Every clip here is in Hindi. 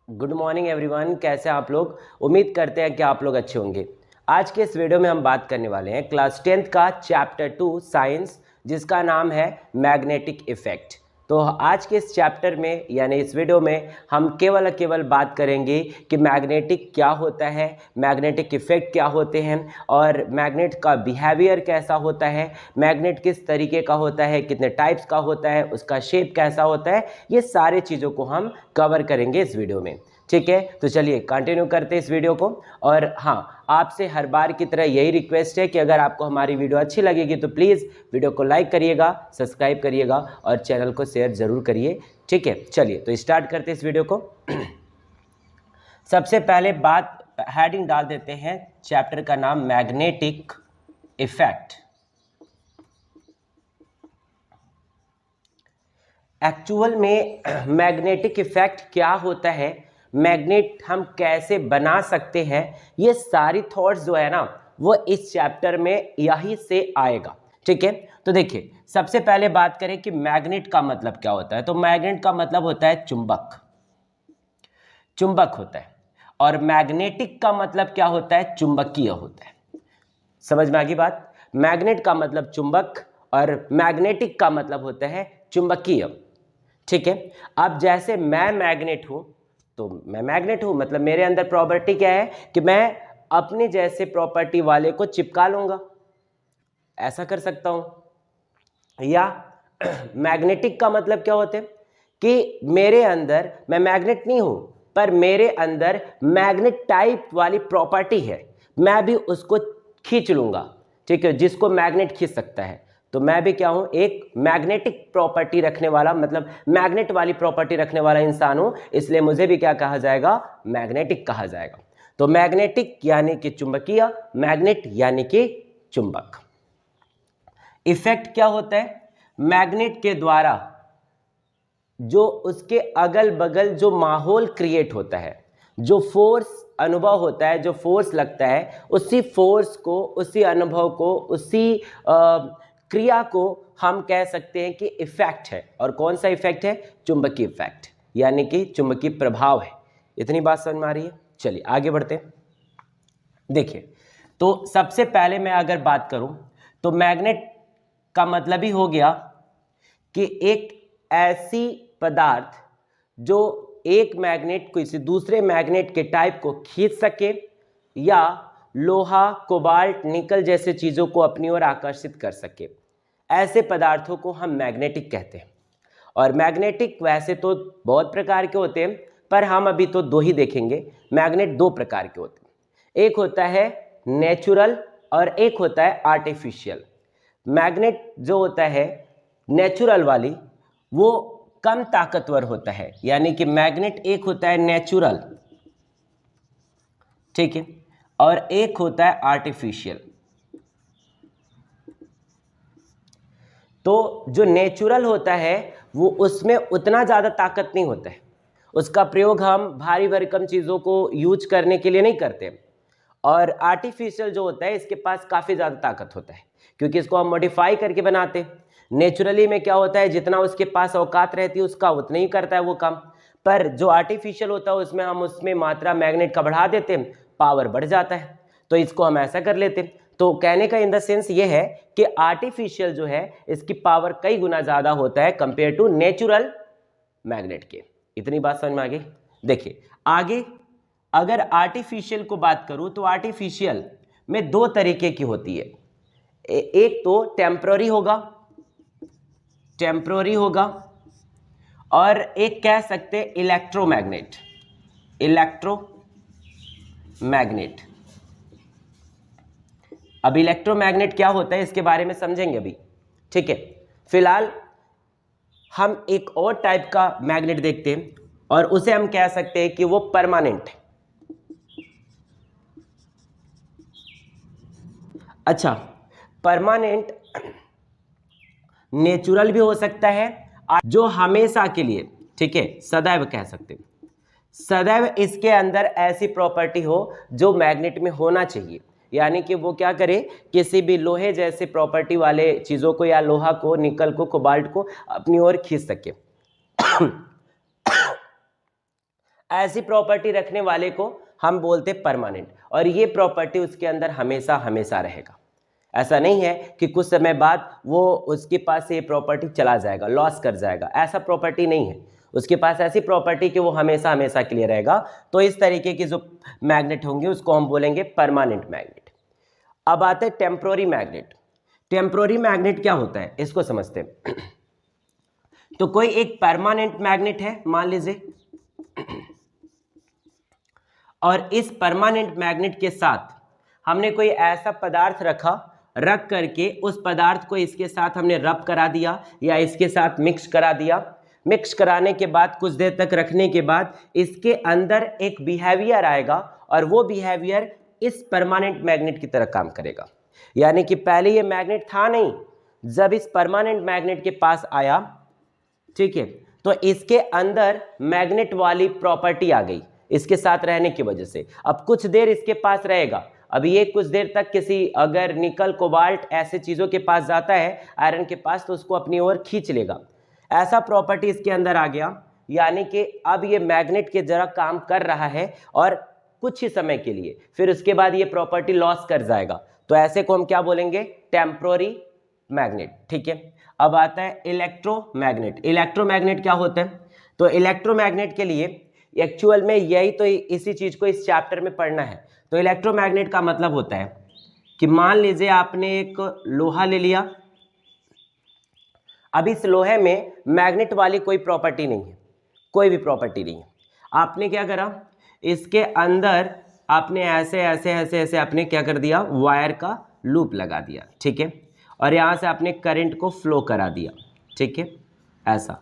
Good morning everyone. कैसे आप लोग? उम्मीद करते हैं कि आप लोग अच्छे होंगे। आज के इस वीडियो में हम बात करने वाले हैं क्लास 10th का चैप्टर 2 साइंस, जिसका नाम है मैग्नेटिक इफेक्ट। तो आज के इस चैप्टर में यानी इस वीडियो में हम केवल बात करेंगे कि मैग्नेटिक क्या होता है, मैग्नेटिक इफेक्ट क्या होते हैं और मैग्नेट का बिहेवियर कैसा होता है, मैग्नेट किस तरीके का होता है, कितने टाइप्स का होता है, उसका शेप कैसा होता है, ये सारे चीज़ों को हम कवर करेंगे इस वीडियो में। ठीक है, तो चलिए कंटिन्यू करते हैं इस वीडियो को। और हाँ, आपसे हर बार की तरह यही रिक्वेस्ट है कि अगर आपको हमारी वीडियो अच्छी लगेगी तो प्लीज़ वीडियो को लाइक करिएगा, सब्सक्राइब करिएगा और चैनल को शेयर ज़रूर करिए। ठीक है, चलिए तो स्टार्ट करते हैं इस वीडियो को। सबसे पहले बात हेडिंग डाल देते हैं, चैप्टर का नाम मैग्नेटिक इफेक्ट। एक्चुअल में मैग्नेटिक इफेक्ट क्या होता है, मैग्नेट हम कैसे बना सकते हैं, ये सारी थॉट्स जो है ना वो इस चैप्टर में यही से आएगा। ठीक है, तो देखिए सबसे पहले बात करें कि मैग्नेट का मतलब क्या होता है। तो मैग्नेट का मतलब होता है चुंबक, चुंबक होता है। और मैग्नेटिक का मतलब क्या होता है? चुंबकीय होता है। समझ में आ गई बात? मैग्नेट का मतलब चुंबक और मैग्नेटिक का मतलब होता है चुंबकीय। ठीक है, अब जैसे मैं मैग्नेट हूं तो मैं मैग्नेट हूं, मतलब मेरे अंदर प्रॉपर्टी क्या है कि मैं अपने जैसे प्रॉपर्टी वाले को चिपका लूंगा, ऐसा कर सकता हूं। या मैग्नेटिक का मतलब क्या होते हैं कि मेरे अंदर, मैं मैग्नेट नहीं हूं पर मेरे अंदर मैग्नेट टाइप वाली प्रॉपर्टी है, मैं भी उसको खींच लूंगा। ठीक है, जिसको मैग्नेट खींच सकता है, तो मैं भी क्या हूं? एक मैग्नेटिक प्रॉपर्टी रखने वाला, मतलब मैग्नेट वाली प्रॉपर्टी रखने वाला इंसान हूं, इसलिए मुझे भी क्या कहा जाएगा? मैग्नेटिक कहा जाएगा। तो मैग्नेटिक यानी कि चुंबकीय, मैग्नेट यानी कि चुंबक। इफेक्ट क्या होता है? मैग्नेट के द्वारा जो उसके अगल बगल जो माहौल क्रिएट होता है, जो फोर्स अनुभव होता है, जो फोर्स लगता है, उसी फोर्स को, उसी अनुभव को, उसी क्रिया को हम कह सकते हैं कि इफेक्ट है। और कौन सा इफेक्ट है? चुंबकीय इफेक्ट, यानी कि चुंबकीय प्रभाव है। इतनी बात समझ में आ रही है? चलिए आगे बढ़ते हैं। देखिए, तो सबसे पहले मैं अगर बात करूं तो मैग्नेट का मतलब ही हो गया कि एक ऐसी पदार्थ जो एक मैग्नेट किसी दूसरे मैग्नेट के टाइप को खींच सके या लोहा, कोबाल्ट, निकल जैसे चीज़ों को अपनी ओर आकर्षित कर सके, ऐसे पदार्थों को हम मैग्नेटिक कहते हैं। और मैग्नेटिक वैसे तो बहुत प्रकार के होते हैं, पर हम अभी तो दो ही देखेंगे। मैग्नेट दो प्रकार के होते हैं, एक होता है नेचुरल और एक होता है आर्टिफिशियल। मैग्नेट जो होता है नेचुरल वाली, वो कम ताकतवर होता है, यानी कि मैग्नेट एक होता है नेचुरल, ठीक है, और एक होता है आर्टिफिशियल। तो जो नेचुरल होता है वो, उसमें उतना ज़्यादा ताकत नहीं होता है, उसका प्रयोग हम भारी भरकम चीज़ों को यूज करने के लिए नहीं करते। और आर्टिफिशियल जो होता है, इसके पास काफ़ी ज़्यादा ताकत होता है, क्योंकि इसको हम मॉडिफाई करके बनाते हैं। नेचुरली में क्या होता है, जितना उसके पास औकात रहती है उसका उतना ही करता है वो काम। पर जो आर्टिफिशियल होता है उसमें हम उसमें मात्रा मैग्नेट का बढ़ा देते हैं, पावर बढ़ जाता है, तो इसको हम ऐसा कर लेते हैं। तो कहने का इन द सेंस ये है कि आर्टिफिशियल जो है इसकी पावर कई गुना ज़्यादा होता है कंपेयर टू नेचुरल मैग्नेट के। इतनी बात समझ में आ गई? देखिए आगे, अगर आर्टिफिशियल को बात करूं तो आर्टिफिशियल में दो तरीके की होती है। एक तो टेम्पररी होगा, टेम्पररी होगा, और एक कह सकते हैं इलेक्ट्रोमैग्नेट, इलेक्ट्रोमैग्नेट। अब इलेक्ट्रोमैग्नेट क्या होता है इसके बारे में समझेंगे अभी, ठीक है। फिलहाल हम एक और टाइप का मैग्नेट देखते हैं और उसे हम कह सकते हैं कि वो परमानेंट है। अच्छा, परमानेंट नेचुरल भी हो सकता है, जो हमेशा के लिए, ठीक है, सदैव कह सकते हैं। सदैव इसके अंदर ऐसी प्रॉपर्टी हो जो मैग्नेट में होना चाहिए, यानी कि वो क्या करे, किसी भी लोहे जैसे प्रॉपर्टी वाले चीज़ों को या लोहा को, निकल को, कोबाल्ट को अपनी ओर खींच सके। ऐसी प्रॉपर्टी रखने वाले को हम बोलते परमानेंट, और ये प्रॉपर्टी उसके अंदर हमेशा हमेशा रहेगा। ऐसा नहीं है कि कुछ समय बाद वो उसके पास से ये प्रॉपर्टी चला जाएगा, लॉस कर जाएगा, ऐसा प्रॉपर्टी नहीं है। उसके पास ऐसी प्रॉपर्टी कि वो हमेशा हमेशा के लिए रहेगा। तो इस तरीके के जो मैग्नेट होंगे उसको हम बोलेंगे परमानेंट मैग्नेट। अब आते हैं टेम्पोररी मैग्नेट। टेम्पोररी मैग्नेट क्या होता है इसको समझते हैं। तो कोई एक परमानेंट मैग्नेट है मान लीजिए, और इस परमानेंट मैग्नेट के साथ हमने कोई ऐसा पदार्थ रख करके उस पदार्थ को इसके साथ हमने रब करा दिया या इसके साथ मिक्स करा दिया। मिक्स कराने के बाद कुछ देर तक रखने के बाद इसके अंदर एक बिहेवियर आएगा और वो बिहेवियर इस परमानेंट मैग्नेट की तरह काम करेगा। यानी कि पहले ये मैग्नेट था नहीं, जब इस परमानेंट मैग्नेट के पास आया, ठीक है, तो इसके अंदर मैग्नेट वाली प्रॉपर्टी आ गई इसके साथ रहने की वजह से। अब कुछ देर इसके पास रहेगा, अब ये कुछ देर तक किसी अगर निकल कोबाल्ट ऐसे चीज़ों के पास जाता है, आयरन के पास, तो उसको अपनी ओर खींच लेगा। ऐसा प्रॉपर्टी इसके अंदर आ गया, यानी कि अब ये मैग्नेट के जरा काम कर रहा है और कुछ ही समय के लिए, फिर उसके बाद ये प्रॉपर्टी लॉस कर जाएगा। तो ऐसे को हम क्या बोलेंगे? Temporary magnet. ठीक है, अब आता है इलेक्ट्रोमैग्नेट। इलेक्ट्रोमैग्नेट क्या होता है? तो इलेक्ट्रोमैग्नेट के लिए एक्चुअल में यही तो इसी चीज़ को इस चैप्टर में पढ़ना है। तो इलेक्ट्रोमैग्नेट का मतलब होता है कि मान लीजिए आपने एक लोहा ले लिया, अब इस लोहे में मैग्नेट वाली कोई प्रॉपर्टी नहीं है, कोई भी प्रॉपर्टी नहीं है। आपने क्या करा, इसके अंदर आपने ऐसे ऐसे ऐसे ऐसे आपने क्या कर दिया, वायर का लूप लगा दिया, ठीक है, और यहाँ से आपने करंट को फ्लो करा दिया, ठीक है, ऐसा,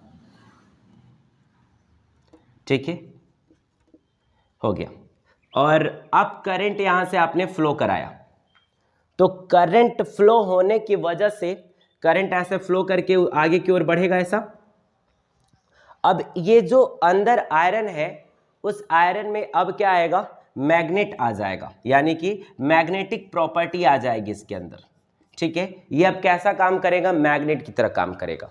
ठीक है, हो गया। और अब करंट यहाँ से आपने फ्लो कराया, तो करंट फ्लो होने की वजह से करंट ऐसे फ्लो करके आगे की ओर बढ़ेगा ऐसा। अब ये जो अंदर आयरन है, उस आयरन में अब क्या आएगा, मैग्नेट आ जाएगा, यानी कि मैग्नेटिक प्रॉपर्टी आ जाएगी इसके अंदर, ठीक है। ये अब कैसा काम करेगा, मैग्नेट की तरह काम करेगा।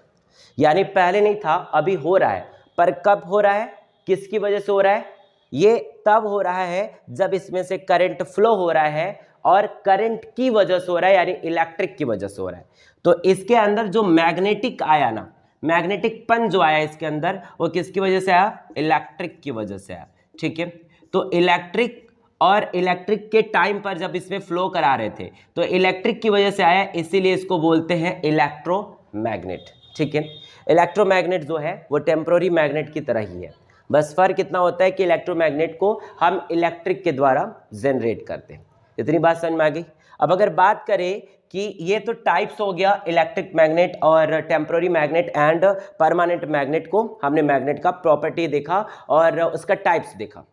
यानी पहले नहीं था, अभी हो रहा है, पर कब हो रहा है, किसकी वजह से हो रहा है? ये तब हो रहा है जब इसमें से करंट फ्लो हो रहा है, और करंट की वजह से हो रहा है, यानी इलेक्ट्रिक की वजह से हो रहा है। तो इसके अंदर जो मैग्नेटिक आया ना, मैग्नेटिक पन जो आया इसके अंदर, वो किसकी वजह से आया? इलेक्ट्रिक की वजह से आया, ठीक है। तो इलेक्ट्रिक, और इलेक्ट्रिक के टाइम पर जब इसमें फ्लो करा रहे थे तो इलेक्ट्रिक की वजह से आया, इसीलिए इसको बोलते हैं इलेक्ट्रोमैग्नेट, ठीक है। इलेक्ट्रोमैग्नेट जो है वो टेम्पोररी मैग्नेट की तरह ही है, बस फर्क इतना होता है कि इलेक्ट्रोमैग्नेट को हम इलेक्ट्रिक के द्वारा जनरेट करते हैं। इतनी बात समझ में आ गई। अब अगर बात करें कि ये तो टाइप्स हो गया, इलेक्ट्रिक मैग्नेट और temporary magnet and permanent magnet को हमने मैग्नेट का प्रॉपर्टी देखा और उसका टाइप्स देखा।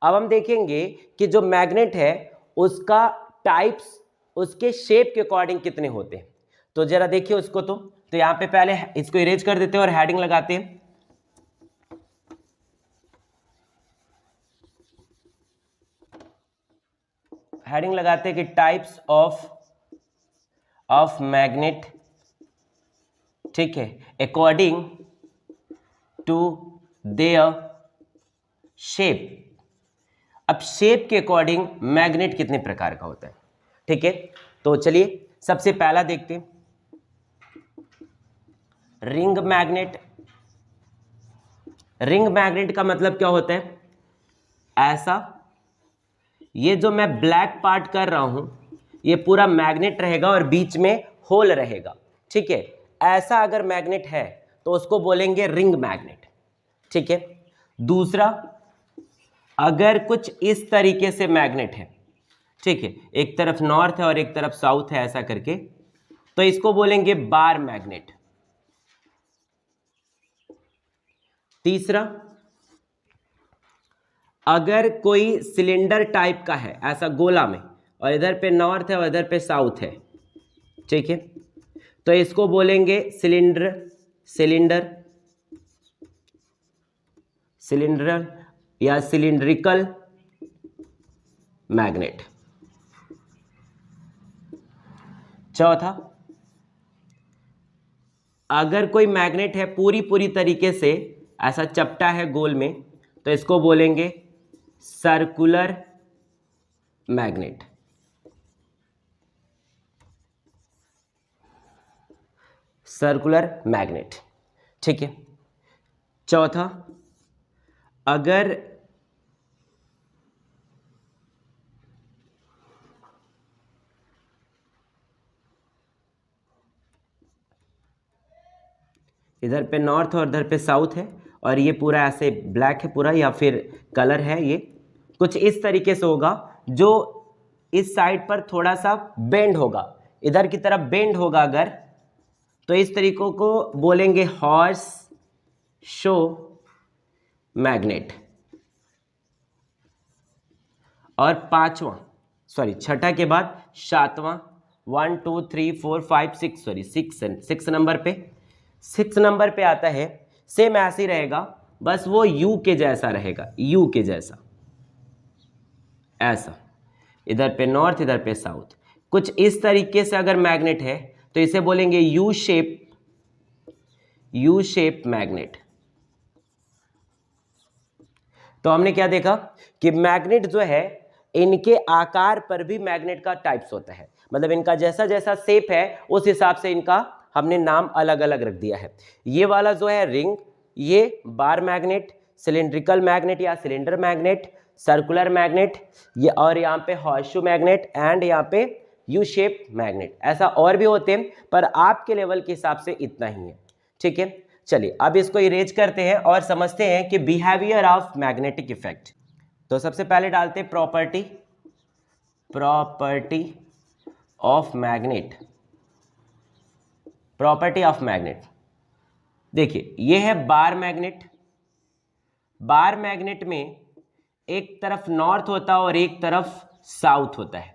अब हम देखेंगे कि जो मैग्नेट है उसका टाइप्स उसके शेप के अकॉर्डिंग कितने होते हैं। तो जरा देखिए उसको। तो यहाँ पे पहले इसको इरेज कर देते हैं और हेडिंग लगाते हैं। हेडिंग लगाते हैं कि टाइप्स ऑफ मैग्नेट, ठीक है, अकॉर्डिंग टू देयर शेप। अब शेप के अकॉर्डिंग मैग्नेट कितने प्रकार का होता है, ठीक है। तो चलिए सबसे पहला देखते हैं, रिंग मैग्नेट। रिंग मैग्नेट का मतलब क्या होता है? ऐसा, ये जो मैं ब्लैक पार्ट कर रहा हूं ये पूरा मैग्नेट रहेगा और बीच में होल रहेगा, ठीक है। ऐसा अगर मैग्नेट है तो उसको बोलेंगे रिंग मैग्नेट, ठीक है। दूसरा, अगर कुछ इस तरीके से मैग्नेट है, ठीक है, एक तरफ नॉर्थ है और एक तरफ साउथ है ऐसा करके, तो इसको बोलेंगे बार मैग्नेट। तीसरा, अगर कोई सिलेंडर टाइप का है ऐसा गोला में, और इधर पे नॉर्थ है और इधर पे साउथ है, ठीक है, तो इसको बोलेंगे सिलेंडर या सिलिंड्रिकल मैग्नेट। चौथा, अगर कोई मैग्नेट है पूरी तरीके से ऐसा चपटा है गोल में, तो इसको बोलेंगे सर्कुलर मैग्नेट। सर्कुलर मैग्नेट, ठीक है। चौथा, अगर इधर पे नॉर्थ और इधर पे साउथ है और ये पूरा ऐसे ब्लैक है पूरा, या फिर कलर है, ये कुछ इस तरीके से होगा, जो इस साइड पर थोड़ा सा बेंड होगा, इधर की तरफ बेंड होगा अगर, तो इस तरीकों को बोलेंगे हॉर्स शो मैग्नेट। और छठा के बाद सातवां, 1 2 3 4 5 6 6 नंबर पे आता है, सेम ऐसे ही रहेगा, बस वो यू के जैसा रहेगा, यू के जैसा, ऐसा, इधर पे नॉर्थ इधर पे साउथ, कुछ इस तरीके से अगर मैग्नेट है तो इसे बोलेंगे यू शेप मैग्नेट। तो हमने क्या देखा कि मैग्नेट जो है, इनके आकार पर भी मैग्नेट का टाइप्स होता है, मतलब इनका जैसा जैसा शेप है उस हिसाब से इनका हमने नाम अलग अलग रख दिया है। ये वाला जो है रिंग, ये बार मैग्नेट, सिलिंड्रिकल मैग्नेट या सिलेंडर मैग्नेट, सर्कुलर मैग्नेट, ये, और यहाँ पे हॉर्सशू मैग्नेट एंड यहाँ पे यू शेप मैग्नेट। ऐसा और भी होते हैं, पर आपके लेवल के हिसाब से इतना ही है, ठीक है। चलिए अब इसको इरेज करते हैं और समझते हैं कि बिहेवियर ऑफ मैग्नेटिक इफेक्ट। तो सबसे पहले डालते हैं प्रॉपर्टी ऑफ मैग्नेट। देखिए ये है बार मैग्नेट में एक तरफ नॉर्थ होता है और एक तरफ साउथ होता है,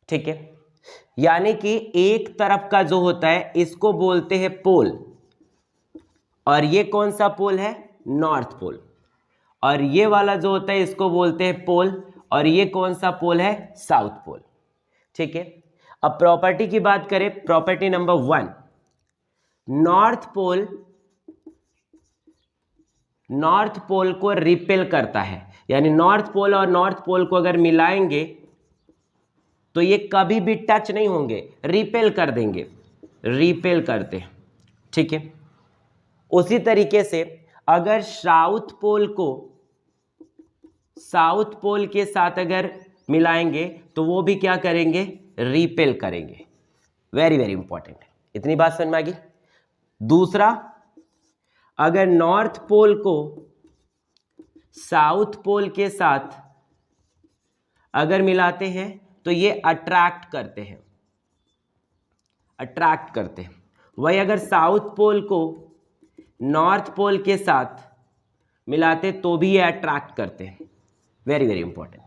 ठीक है। यानी कि एक तरफ का जो होता है इसको बोलते हैं पोल, और ये कौन सा पोल है, नॉर्थ पोल, और ये वाला जो होता है इसको बोलते हैं पोल, और ये कौन सा पोल है, साउथ पोल, ठीक है। अब प्रॉपर्टी की बात करें, प्रॉपर्टी नंबर 1, नॉर्थ पोल को रिपेल करता है, यानी नॉर्थ पोल और नॉर्थ पोल को अगर मिलाएंगे तो ये कभी भी टच नहीं होंगे, रिपेल कर देंगे, रिपेल करते हैं, ठीक है। उसी तरीके से अगर साउथ पोल के साथ अगर मिलाएंगे तो वो भी क्या करेंगे, रिपेल करेंगे। वेरी वेरी इंपॉर्टेंट है, इतनी बात समझ में आ गई। दूसरा, अगर नॉर्थ पोल को साउथ पोल के साथ अगर मिलाते हैं तो ये अट्रैक्ट करते हैं। वही अगर साउथ पोल को नॉर्थ पोल के साथ मिलाते तो भी ये अट्रैक्ट करते हैं। Very very important.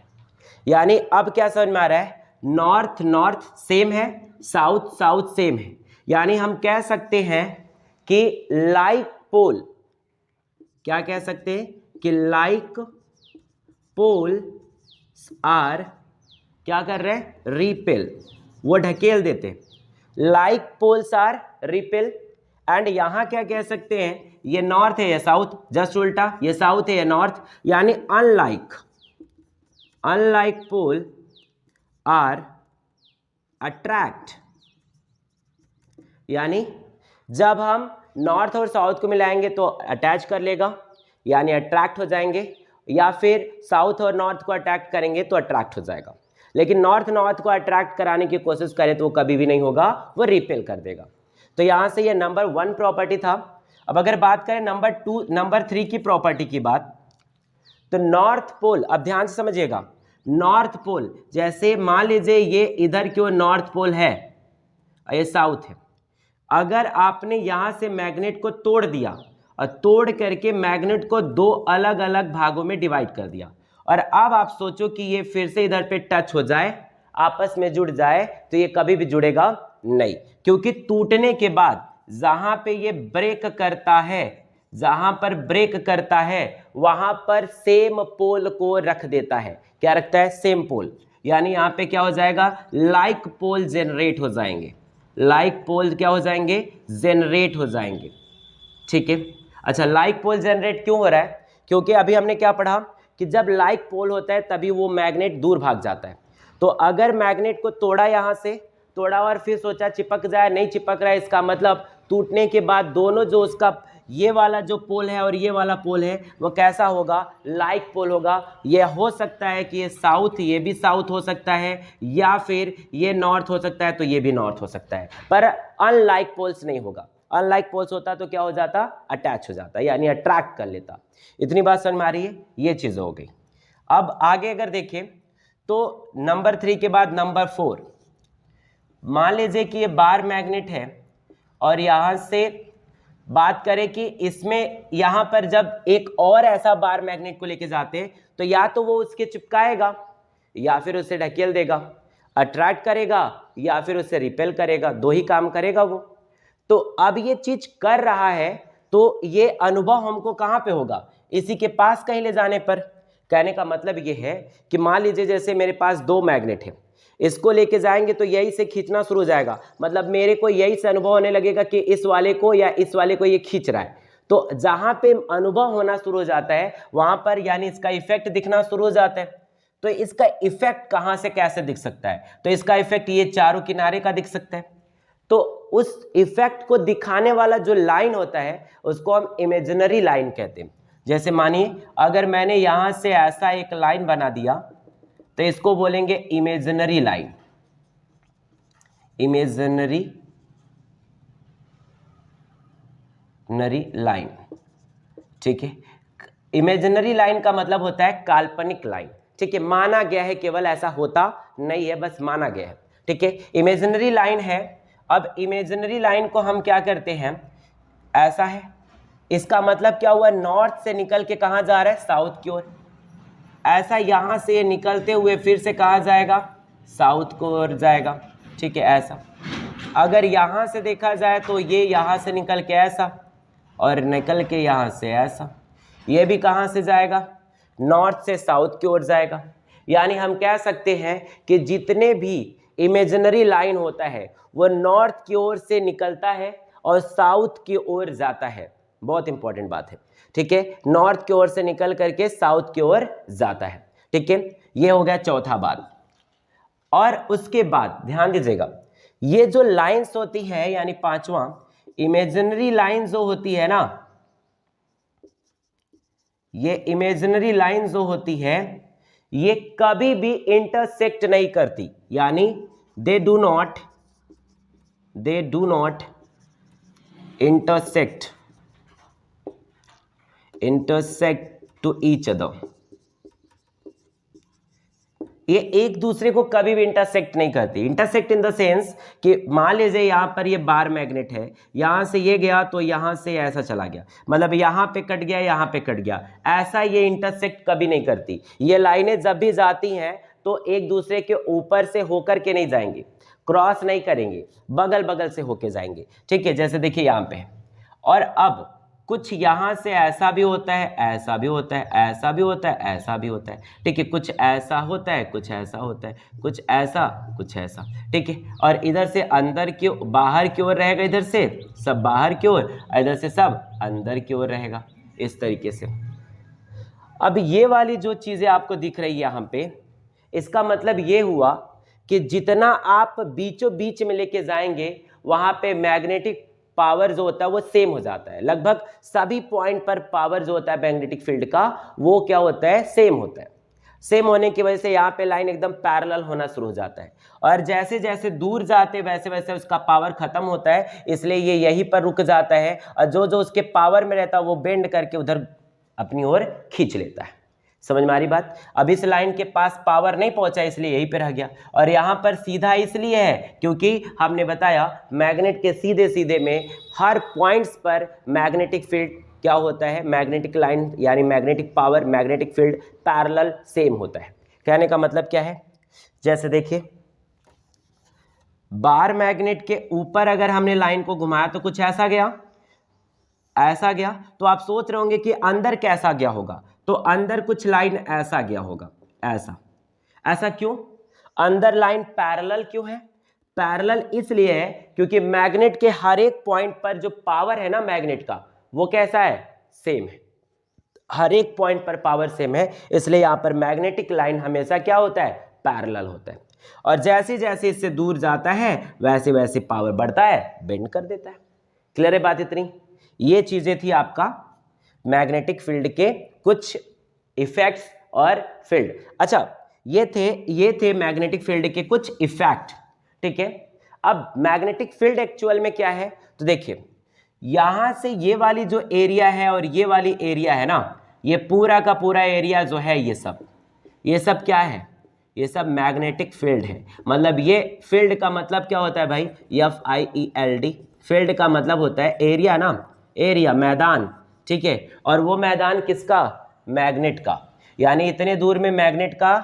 यानी अब क्या समझ में आ रहा है, नॉर्थ सेम है, साउथ सेम है, यानी हम कह सकते हैं कि लाइक पोल, क्या कह सकते हैं कि लाइक पोल आर क्या कर रहे हैं, रिपेल, वो ढकेल देते, like poles are repel. And यहां क्या कह सकते हैं, ये नॉर्थ है या साउथ, जस्ट उल्टा, ये साउथ है या नॉर्थ, यानी अनलाइक पोल आर अट्रैक्ट, यानी जब हम नॉर्थ और साउथ को मिलाएंगे तो अटैच कर लेगा, यानी अट्रैक्ट हो जाएंगे, या फिर साउथ और नॉर्थ को अट्रैक्ट करेंगे तो अट्रैक्ट हो जाएगा। लेकिन नॉर्थ को अट्रैक्ट कराने की कोशिश करें तो वो कभी भी नहीं होगा, वो रिपेल कर देगा। तो यहां से ये नंबर 1 प्रॉपर्टी था। अब अगर बात करें नंबर 3 की प्रॉपर्टी की बात, तो नॉर्थ पोल, अब ध्यान से समझिएगा, नॉर्थ पोल, जैसे मान लीजिए ये इधर की ओर नॉर्थ पोल है, ये साउथ है, अगर आपने यहां से मैग्नेट को तोड़ दिया और तोड़ करके मैग्नेट को 2 अलग अलग भागों में डिवाइड कर दिया, और अब आप सोचो कि ये फिर से इधर पे टच हो जाए, आपस में जुड़ जाए, तो ये कभी भी जुड़ेगा नहीं, क्योंकि टूटने के बाद जहां पे ये ब्रेक करता है वहां पर सेम पोल को रख देता है। क्या रखता है, सेम पोल, यानी यहां पे क्या हो जाएगा, लाइक पोल जनरेट हो जाएंगे, लाइक पोल क्या हो जाएंगे, जनरेट हो जाएंगे, ठीक है। अच्छा, लाइक पोल जनरेट क्यों हो रहा है? क्योंकि अभी हमने क्या पढ़ा कि जब लाइक पोल होता है तभी वो मैग्नेट दूर भाग जाता है। तो अगर मैग्नेट को तोड़ा, यहाँ से तोड़ा और फिर सोचा चिपक जाए, नहीं चिपक रहा है, इसका मतलब टूटने के बाद दोनों जो उसका ये वाला जो पोल है और ये वाला पोल है वो कैसा होगा? लाइक पोल होगा। ये हो सकता है कि ये साउथ, ये भी साउथ हो सकता है, या फिर ये नॉर्थ हो सकता है, तो ये भी नॉर्थ हो सकता है, पर अनलाइक पोल्स नहीं होगा। अनलाइक पोल्स होता तो क्या हो जाता? अटैच हो जाता, यानी अट्रैक्ट कर लेता। इतनी बात समझ में आ रही है? ये चीज़ हो गई। अब आगे अगर देखें तो नंबर 3 के बाद नंबर 4, मान लीजिए कि ये बार मैग्नेट है और यहाँ से बात करें कि इसमें यहाँ पर जब एक और ऐसा बार मैग्नेट को लेके जाते हैं तो या तो वो उसके चिपकाएगा या फिर उसे ढकेल देगा, अट्रैक्ट करेगा या फिर उसे रिपेल करेगा, दो ही काम करेगा वो। तो अब ये चीज कर रहा है तो ये अनुभव हमको कहाँ पे होगा? इसी के पास कहीं ले जाने पर। कहने का मतलब ये है कि मान लीजिए जैसे मेरे पास दो मैग्नेट है, इसको लेके जाएंगे तो यही से खींचना शुरू हो जाएगा, मतलब मेरे को यही से अनुभव होने लगेगा कि इस वाले को या इस वाले को ये खींच रहा है। तो जहां पे अनुभव होना शुरू हो जाता है वहां पर यानी इसका इफेक्ट दिखना शुरू हो जाता है। तो इसका इफेक्ट कहां से कैसे दिख सकता है? तो इसका इफेक्ट ये चारों किनारे का दिख सकता है। तो उस इफेक्ट को दिखाने वाला जो लाइन होता है उसको हम इमेजिनरी लाइन कहते हैं। जैसे मानिए अगर मैंने यहां से ऐसा एक लाइन बना दिया तो इसको बोलेंगे इमेजिनरी लाइन। इमेजिनरी लाइन, ठीक है। इमेजिनरी लाइन का मतलब होता है काल्पनिक लाइन, ठीक है। माना गया है, केवल ऐसा होता नहीं है, बस माना गया है, ठीक है। इमेजिनरी लाइन है। अब इमेजिनरी लाइन को हम क्या करते हैं, ऐसा है, इसका मतलब क्या हुआ? नॉर्थ से निकल के कहाँ जा रहा है? साउथ की ओर। ऐसा यहाँ से निकलते हुए फिर से कहाँ जाएगा? साउथ को ओर जाएगा, ठीक है। ऐसा अगर यहाँ से देखा जाए तो ये यहाँ से निकल के ऐसा और निकल के यहाँ से ऐसा, ये भी कहाँ से जाएगा? नॉर्थ से साउथ की ओर जाएगा। यानी हम कह सकते हैं कि जितने भी इमेजिनरी लाइन होता है वो नॉर्थ की ओर से निकलता है और साउथ की ओर जाता है। बहुत इंपॉर्टेंट बात है, ठीक है। नॉर्थ की ओर से निकल करके साउथ की ओर जाता है, ठीक है। ये हो गया चौथा बात। और उसके बाद ध्यान दीजिएगा, ये जो लाइंस होती है यानी पांचवा, इमेजिनरी लाइन जो होती है ना, ये इमेजिनरी लाइन जो होती है ये कभी भी इंटरसेक्ट नहीं करती, यानी they do not intersect to each other। ये एक दूसरे को कभी भी इंटरसेक्ट नहीं करती। इंटरसेक्ट इन द सेंस कि मान लीजिए यहाँ पर ये बार मैग्नेट है, यहाँ से ये गया तो यहाँ से ऐसा चला गया, मतलब यहाँ पे कट गया, यहाँ पे कट गया, ऐसा ये इंटरसेक्ट कभी नहीं करती। ये लाइनें जब भी जाती हैं तो एक दूसरे के ऊपर से होकर के नहीं जाएंगे, क्रॉस नहीं करेंगे, बगल बगल से होके जाएंगे, ठीक है। जैसे देखिए यहाँ पे, और अब कुछ यहाँ से ऐसा भी होता है, ऐसा भी होता है, ऐसा भी होता है, ऐसा भी होता है, ठीक है। कुछ ऐसा होता है, कुछ ऐसा होता है, कुछ ऐसा, कुछ ऐसा, ठीक है। और इधर से अंदर की बाहर की ओर रहेगा, इधर से सब बाहर की ओर, इधर से सब अंदर की ओर रहेगा, इस तरीके से। अब ये वाली जो चीज़ें आपको दिख रही है यहाँ पे, इसका मतलब ये हुआ कि जितना आप बीचों बीच में लेके जाएंगे वहाँ पे मैग्नेटिक पावर जो होता है वो सेम हो जाता है। लगभग सभी पॉइंट पर पावर जो होता है मैग्नेटिक फील्ड का वो क्या होता है? सेम होता है। सेम होने की वजह से यहाँ पे लाइन एकदम पैरेलल होना शुरू हो जाता है, और जैसे जैसे दूर जाते वैसे वैसे उसका पावर खत्म होता है, इसलिए ये यहीं पर रुक जाता है, और जो जो उसके पावर में रहता है वो बेंड करके उधर अपनी ओर खींच लेता है। समझ में आ रही बात? अब इस लाइन के पास पावर नहीं पहुंचा इसलिए यहीं पे रह गया, और यहाँ पर सीधा इसलिए है क्योंकि हमने बताया मैग्नेट के सीधे सीधे में हर पॉइंट्स पर मैग्नेटिक फील्ड क्या होता है? मैग्नेटिक लाइन यानी magnetic power, magnetic field parallel same होता है। कहने का मतलब क्या है? जैसे देखिए बार मैग्नेट के ऊपर अगर हमने लाइन को घुमाया तो कुछ ऐसा गया, ऐसा गया, तो आप सोच रहे होंगे कि अंदर कैसा गया होगा, तो अंदर कुछ लाइन ऐसा गया होगा, ऐसा। ऐसा क्यों? अंदर लाइन पैरेलल क्यों है? पैरेलल इसलिए है क्योंकि मैग्नेट के हर एक पॉइंट पर जो पावर है ना मैग्नेट का, वो कैसा है, सेम है, हर एक पॉइंट पर पावर सेम है, इसलिए यहां पर मैग्नेटिक लाइन हमेशा क्या होता है, पैरेलल होता है। और जैसे जैसे इससे दूर जाता है वैसे वैसे पावर बढ़ता है, बेंड कर देता है। क्लियर है बात इतनी? ये चीजें थी आपका मैग्नेटिक फील्ड के कुछ इफेक्ट्स और फील्ड। अच्छा, ये थे मैग्नेटिक फील्ड के कुछ इफेक्ट, ठीक है। अब मैग्नेटिक फील्ड एक्चुअल में क्या है, तो देखिए यहां से ये वाली जो एरिया है और ये वाली एरिया है ना, ये पूरा का पूरा एरिया जो है, ये सब क्या है, ये सब मैग्नेटिक फील्ड है। मतलब ये फील्ड का मतलब क्या होता है भाई, FIELD, फील्ड का मतलब होता है एरिया ना, एरिया, मैदान, ठीक है। और वो मैदान किसका, मैग्नेट का, यानी इतने दूर में मैग्नेट का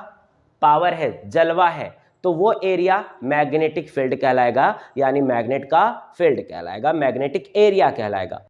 पावर है, जलवा है, तो वो एरिया मैग्नेटिक फील्ड कहलाएगा, यानी मैग्नेट का फील्ड कहलाएगा, मैग्नेटिक एरिया कहलाएगा।